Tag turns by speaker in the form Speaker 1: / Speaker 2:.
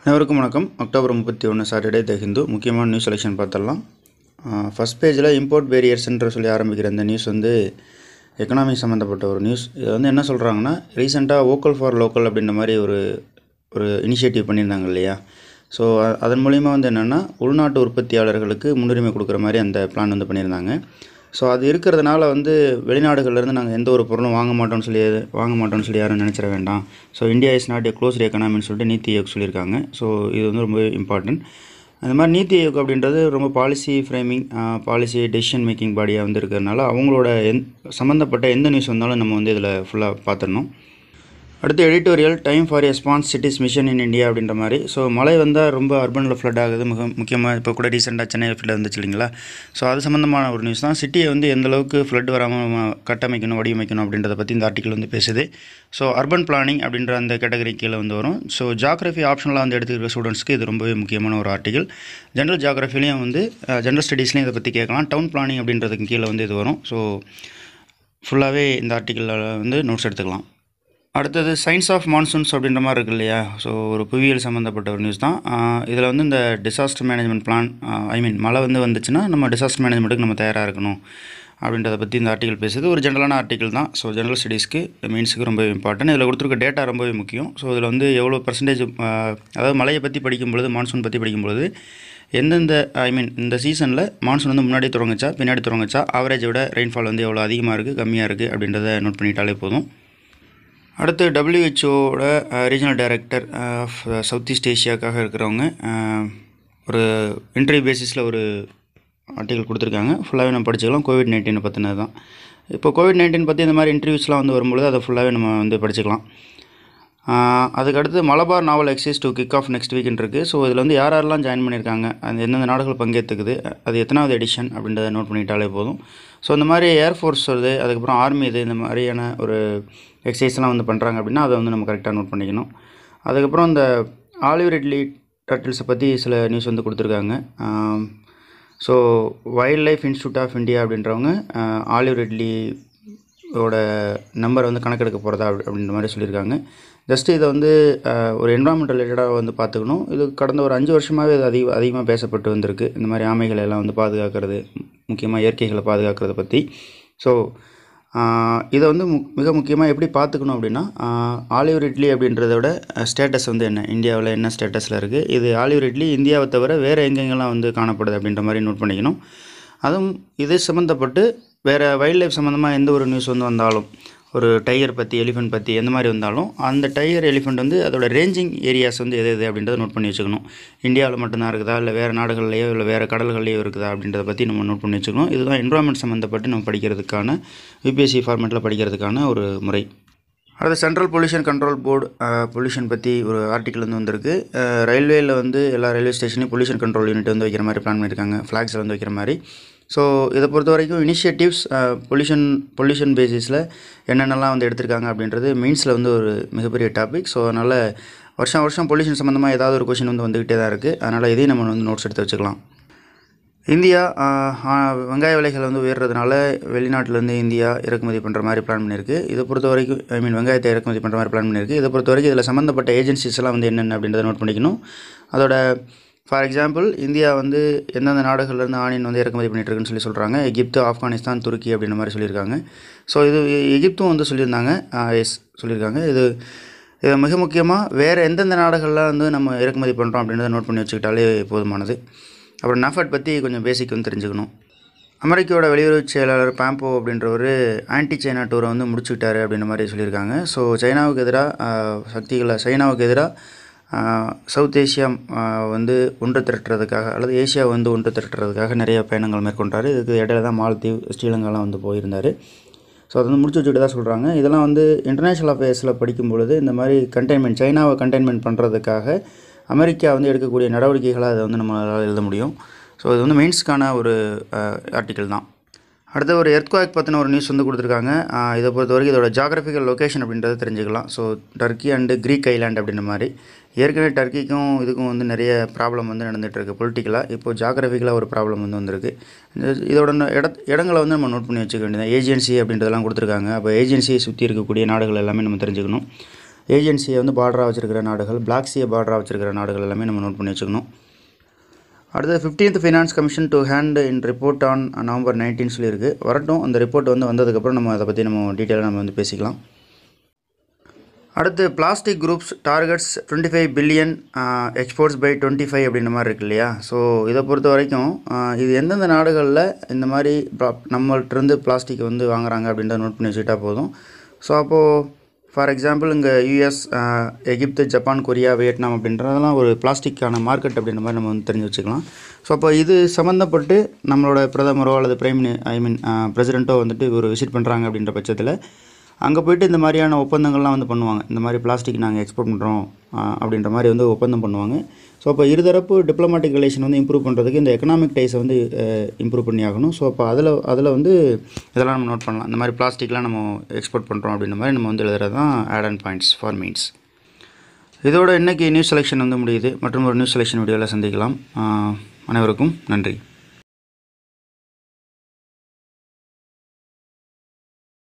Speaker 1: அனைவருக்கும் வணக்கம். October 31 Saturday த ஹிந்து முக்கியமான நியூஸ் செலெக்ஷன் பார்த்துடலாம். ஃபஸ்ட் பேஜில் இம்போர்ட் பேரியர்ஸ்ன்ற சொல்லி ஆரம்பிக்கிற இந்த நியூஸ் வந்து எக்கனாமி சம்மந்தப்பட்ட ஒரு நியூஸ். இது வந்து என்ன சொல்கிறாங்கன்னா, ரீசெண்டாக வோக்கல் ஃபார் லோக்கல் அப்படின்ற மாதிரி ஒரு ஒரு இனிஷியேட்டிவ் பண்ணியிருந்தாங்க இல்லையா. ஸோ அதன் மூலிமா வந்து என்னென்னா, உள்நாட்டு உற்பத்தியாளர்களுக்கு முன்னுரிமை கொடுக்குற மாதிரி அந்த பிளான் வந்து பண்ணியிருந்தாங்க. ஸோ அது இருக்கிறதுனால வந்து வெளிநாடுகள்லேருந்து நாங்கள் எந்த ஒரு பொருளும் வாங்க மாட்டோம்னு சொல்லி யாரும் நினச்சிட வேண்டாம். So India is not a closed எக்கனாமின்னு சொல்லிட்டு நீத்தி ஆயோக் சொல்லியிருக்காங்க. ஸோ இது வந்து ரொம்ப இம்பார்ட்டன்ட். அந்த மாதிரி நீத்தி ஆயோக் அப்படின்றது ரொம்ப policy framing, policy decision making பாடியாக வந்து இருக்கிறதுனால அவங்களோட சம்மந்தப்பட்ட எந்த நியூஸ் வந்தாலும் நம்ம வந்து இதில் ஃபுல்லாக பார்த்துடணும். அடுத்து editorial time for response cities mission in India அப்படின்ற மாதிரி. ஸோ மழை வந்தால் ரொம்ப அர்பனில் ஃப்ளட் ஆகுது. முக்கியமாக இப்போ கூட ரீசெண்டாக சென்னை ஃப்ளட் வந்துச்சு இல்லைங்களா. ஸோ அது சம்மந்தமான ஒரு நியூஸ் தான். சிட்டியை வந்து எந்தளவுக்கு ஃப்ளட் வராமல் கட்டமைக்கணும், வடிவமைக்கணும் அப்படின்றத பற்றி இந்த ஆர்டிக்கல் வந்து பேசுது. ஸோ அர்பன் பிளானிங் அப்படின்ற அந்த கேட்டகரி கீழே வந்து வரும். ஸோ ஜியாகிரஃபி ஆப்ஷனலாக வந்து எடுத்துக்கிற ஸ்டூடெண்ட்ஸ்க்கு இது ரொம்பவே முக்கியமான ஒரு ஆர்டிக்கல். ஜென்ரல் ஜியாகிரஃபிலையும் வந்து ஜென்ரல் ஸ்டடீஸ்லையும் இதை பற்றி கேட்கலாம். டவுன் பிளானிங் அப்படின்றதுக்கு கீழே வந்து இது வரும். ஸோ ஃபுல்லாகவே இந்த ஆர்டிக்கலில் வந்து நோட்ஸ் எடுத்துக்கலாம். அடுத்தது சயின்ஸ் ஆஃப் மான்சூன்ஸ் அப்படின்ற மாதிரி இருக்குது இல்லையா. ஸோ ஒரு புவியியல் சம்மந்தப்பட்ட ஒரு நியூஸ் தான். இதில் வந்து இந்த டிசாஸ்டர் மேனேஜ்மெண்ட் பிளான், மழை வந்துச்சுன்னா நம்ம டிசாஸ்டர் மேனேஜ்மெண்ட்டுக்கு நம்ம தயாராக இருக்கணும் அப்படின்றத பற்றி இந்த ஆர்டிக்கல் பேசுது. ஒரு ஜென்ரலான ஆர்டிக்கல் தான். ஸோ ஜென்ரல் ஸ்டடீஸ்க்கு மீன்ஸுக்கு ரொம்ப இம்பார்ட்டன்ட். இதில் கொடுத்துருக்க டேட்டா ரொம்பவே முக்கியம். ஸோ இதில் வந்து எவ்வளோ பர்சன்டேஜ், அதாவது மழையை பற்றி படிக்கும்பொழுது, மான்சூன் பற்றி படிக்கும்பொழுது எந்தெந்த இந்த சீசனில் மான்சூன் வந்து முன்னாடி தொடங்குச்சா பின்னாடி தொடங்குச்சா, ஆவரேஜை விட ரெயின்ஃபால் வந்து எவ்வளோ அதிகமாக இருக்குது கம்மியாக இருக்குது அப்படின்றத நோட் பண்ணிட்டாலே போதும். அடுத்து WHO regional director of south east ஏஷியாவுக்காக இருக்கிறவங்க ஒரு இன்டர்வியூ பேசிஸில் ஒரு ஆர்டிக்கல் கொடுத்துருக்காங்க. ஃபுல்லாகவே நம்ம படிச்சுக்கலாம். COVID-19 பற்றினது தான். இப்போ COVID-19 பற்றி இந்த மாதிரி இன்டர்வியூஸ்லாம் வந்து வரும்பொழுது அதை ஃபுல்லாகவே நம்ம வந்து படிச்சுக்கலாம். அதுக்கடுத்து Malabar naval exercise to kick off next வீக்னு இருக்குது. ஸோ இதில் வந்து யாரெல்லாம் ஜாயின் பண்ணியிருக்காங்க, அந்த எந்தெந்த நாடுகள் பங்கேற்றுக்குது, அது எத்தனாவது எடிஷன் அப்படின்றத நோட் பண்ணிட்டாலே போதும். ஸோ இந்த மாதிரி ஏர்ஃபோர்ஸ் வருது, அதுக்கப்புறம் ஆர்மி இது, இந்த மாதிரியான ஒரு எக்ஸசைஸ்லாம் வந்து பண்ணுறாங்க அப்படின்னா அதை வந்து நம்ம கரெக்டாக நோட் பண்ணிக்கணும். அதுக்கப்புறம் இந்த ஆலிவ் ரிட்லி டர்ட்டில்ஸை பற்றி சில நியூஸ் வந்து கொடுத்துருக்காங்க. So wildlife institute of India அப்படின்றவங்க ஆலிவ் ரிட்லியோட நம்பரை வந்து கணக்கெடுக்க போகிறதா அப்படின்ற மாதிரி சொல்லியிருக்காங்க. ஜஸ்ட்டு இதை வந்து ஒரு என்வரான்மெண்டல் ரிலேட்டடாக வந்து பார்த்துக்கணும். இது கடந்த ஒரு 5 வருஷமாகவே இது அதிகமாக பேசப்பட்டு வந்திருக்கு. இந்த மாதிரி ஆமைகளை எல்லாம் வந்து பாதுகாக்கிறது, முக்கியமாக இயற்கைகளை பாதுகாக்கிறத பற்றி. ஸோ இதை வந்து மிக முக்கியமாக எப்படி பார்த்துக்கணும் அப்படின்னா, ஆலிவ் ரிட்லி அப்படின்றதோட ஸ்டேட்டஸ் வந்து என்ன, இந்தியாவில் என்ன ஸ்டேட்டஸில் இருக்குது, இது ஆலிவ் ரிட்லி இந்தியாவை தவிர வேறு எங்கெங்கெல்லாம் வந்து காணப்படுது அப்படின்ற மாதிரி நோட் பண்ணிக்கணும். அதுவும் இது சம்மந்தப்பட்டு வேறு வைல்ட் லைஃப் சம்மந்தமாக எந்த ஒரு நியூஸ் வந்து வந்தாலும், ஒரு டைகர் பற்றி, எலிஃபெண்ட் பற்றி எந்த மாதிரி வந்தாலும் அந்த டைகர், எலிஃபெண்ட் வந்து அதோட ரேஞ்சிங் ஏரியாஸ் வந்து எது அப்படின்றத நோட் பண்ணி வச்சுக்கணும். இந்தியாவில் மட்டும்தான் இருக்குதா, இல்லை வேறு நாடுகள்லையோ இல்லை வேறு கடல்கள்லையோ இருக்குதா அப்படின்றத பற்றி நம்ம நோட் பண்ணி வச்சுக்கணும். இதுதான் என்வரான்மெண்ட் சம்மந்தப்பட்டு நம்ம படிக்கிறதுக்கான UPSC ஃபார்மேட்டில் படிக்கிறதுக்கான ஒரு முறை. அடுத்து central pollution control board pollution பற்றி ஒரு ஆர்டிக்கல் வந்து வந்திருக்கு. ரயில்வேயில் வந்து எல்லா ரயில்வே ஸ்டேஷன்லையும் பொல்யூஷன் கண்ட்ரோல் யூனிட் வந்து வைக்கிற மாதிரி பிளான் பண்ணியிருக்காங்க, ஃப்ளாக்ஸில் வந்து வைக்கிற மாதிரி. ஸோ இதை பொறுத்த வரைக்கும் இனிஷியேட்டிவ்ஸ் பொல்யூஷன் பேசிஸில் என்னென்னலாம் வந்து எடுத்திருக்காங்க அப்படின்றது மெயின்ஸில் வந்து ஒரு மிகப்பெரிய டாபிக். ஸோ அதனால் வருஷம் பொல்யூஷன் சம்மந்தமாக ஏதாவது ஒரு கொஷின் வந்து வந்துக்கிட்டே தான் இருக்குது. அதனால் இதையும் நம்ம வந்து நோட்ஸ் எடுத்து வச்சுக்கலாம். இந்தியா வெங்காய விலைகள் வந்து உயர்றதுனால வெளிநாட்டிலேருந்து இந்தியா இறக்குமதி பண்ணுற மாதிரி பிளான் பண்ணியிருக்கு. இதை பொறுத்த வரைக்கும் வெங்காயத்தை இறக்குமதி பண்ணுற மாதிரி பிளான் பண்ணியிருக்கு. இதை பொறுத்த வரைக்கும் இதில் சம்மந்தப்பட்ட ஏஜென்சிஸ் எல்லாம் வந்து என்னென்ன அப்படின்றத நோட் பண்ணிக்கணும். அதோட ஃபார் எக்ஸாம்பிள் இந்தியா வந்து எந்தெந்த நாடுகள்லேருந்து ஆனியன் வந்து இறக்குமதி பண்ணிகிட்ருக்குன்னு சொல்லி சொல்கிறாங்க. எகிப்து, ஆப்கானிஸ்தான், துருக்கி அப்படின்ற மாதிரி சொல்லியிருக்காங்க. ஸோ இது எகிப்தும் வந்து சொல்லியிருந்தாங்க, சொல்லியிருக்காங்க. இது மிக முக்கியமாக வேறு எந்தெந்த நாடுகளில் வந்து நம்ம இறக்குமதி பண்ணுறோம் அப்படின்றத நோட் பண்ணி வச்சுக்கிட்டாலே போதுமானது. அப்புறம் NAFED பற்றி கொஞ்சம் பேசிக் வந்து தெரிஞ்சுக்கணும். அமெரிக்காவோட வெளியுறவு செயலாளர் பாம்போ அப்படின்றவர் ஆன்டி சைனா டூரை வந்து முடிச்சுக்கிட்டாரு அப்படின்ற மாதிரி சொல்லியிருக்காங்க. ஸோ சைனாவுக்கு எதிராக சவுத் ஏஷியா வந்து ஒன்று திரட்டுறதுக்காக, அல்லது ஏஷியா வந்து ஒன்று திரட்டுறதுக்காக நிறைய பயணங்கள் மேற்கொண்டார். இதுக்கு இடையில தான் மாலத்தீவ், ஸ்ரீலங்காலாம் வந்து போயிருந்தார். ஸோ அதை வந்து முடிச்சு வச்சுட்டு தான் சொல்கிறாங்க. இதெல்லாம் வந்து இன்டர்நேஷ்னல் அஃபேர்ஸில் படிக்கும்பொழுது இந்த மாதிரி சைனாவை கண்டெயின்மெண்ட் பண்ணுறதுக்காக அமெரிக்கா வந்து எடுக்கக்கூடிய நடவடிக்கைகளை அதை வந்து நம்மளால் எழுத முடியும். ஸோ இது வந்து மெயின்ஸ்க்கான ஒரு ஆர்டிக்கல் தான். அடுத்த ஒரு எர்த்குவேக் பற்றின ஒரு நியூஸ் வந்து கொடுத்துருக்காங்க. இதை பொறுத்த வரைக்கும் இதோட ஜியாகிரபிக்கல் லொக்கேஷன் அப்படின்றத தெரிஞ்சுக்கலாம். So Turkey and Greek island அப்படின்ற மாதிரி. ஏற்கனவே டர்க்கிக்கும் இதுக்கும் வந்து நிறைய ப்ராப்ளம் வந்து நடந்துகிட்ருக்கு பொலிட்டிக்கலாக. இப்போது ஜியாகிரபிக்கலாக ஒரு ப்ராப்ளம் வந்து வந்திருக்கு. இதோட இடங்களை வந்து நம்ம நோட் பண்ணி வச்சுக்க வேண்டியது. ஏஜென்சி அப்படின்றதெல்லாம் கொடுத்துருக்காங்க. அப்போ ஏஜென்சியை சுற்றி இருக்கக்கூடிய நாடுகள் எல்லாமே நம்ம தெரிஞ்சுக்கணும். ஏஜென்சியை வந்து பார்டராக வச்சுருக்கிற நாடுகள், பிளாக் சீயை பார்டராக வச்சுருக்கிற நாடுகள் எல்லாமே நம்ம நோட் பண்ணி வச்சுக்கணும். அடுத்து 15th finance commission to hand in report on November 19 சொல்லியிருக்கு. வரட்டும், அந்த ரிப்போர்ட் வந்து வந்ததுக்கப்புறம் நம்ம அதை பற்றி நம்ம டீட்டெயிலாக நம்ம வந்து பேசிக்கலாம். அடுத்து plastic groups targets 25 billion exports by 25 அப்படின்ற மாதிரி இருக்கு இல்லையா. ஸோ இதை பொறுத்த வரைக்கும் இது எந்தெந்த நாடுகளில் இந்த மாதிரி நம்மள்கிட்டருந்து பிளாஸ்டிக் வந்து வாங்குறாங்க அப்படின்றத நோட் பண்ணி வச்சுக்கிட்டா போதும். ஸோ அப்போது ஃபார் எக்ஸாம்பிள் இங்கே யூஎஸ், எகிப்து, ஜப்பான், கொரியா, வியட்நாம் அப்படின்றதெல்லாம் ஒரு பிளாஸ்டிக்கான மார்க்கெட் அப்படின்ற மாதிரி நம்ம வந்து தெரிஞ்சு வச்சுக்கலாம். ஸோ அப்போ இது சம்மந்தப்பட்டு நம்மளோட பிரதமரோ அல்லது பிரசிடெண்ட்டோ வந்துட்டு ஒரு விசிட் பண்ணுறாங்க அப்படின்ற பட்சத்தில் அங்கே போய்ட்டு இந்த மாதிரியான ஒப்பந்தங்கள்லாம் வந்து பண்ணுவாங்க. இந்த மாதிரி பிளாஸ்டிக் நாங்கள் எக்ஸ்போர்ட் பண்ணுறோம் அப்படின்ற மாதிரி வந்து ஒப்பந்தம் பண்ணுவாங்க. ஸோ அப்போ இருதரப்பு டிப்ளமேட்டிக் ரிலேஷன் வந்து இம்ப்ரூவ் பண்ணுறதுக்கு இந்த எக்கனாமிக் டைஸை வந்து இம்ப்ரூவ் பண்ணி ஆகணும். ஸோ அப்போ அதில் வந்து இதெல்லாம் நம்ம நோட் பண்ணலாம். இந்த மாதிரி பிளாஸ்டிக்லாம் நம்ம எக்ஸ்போர்ட் பண்ணுறோம் அப்படின்ற மாதிரி நம்ம வந்து எழுதுறது தான் add and points for means. இதோட இன்றைக்கி நியூஸ் செலெக்ஷன் வந்து முடியுது. மற்றும் ஒரு நியூஸ் செலெக்ஷன் வீடியோவில் சந்திக்கலாம். அனைவருக்கும் நன்றி.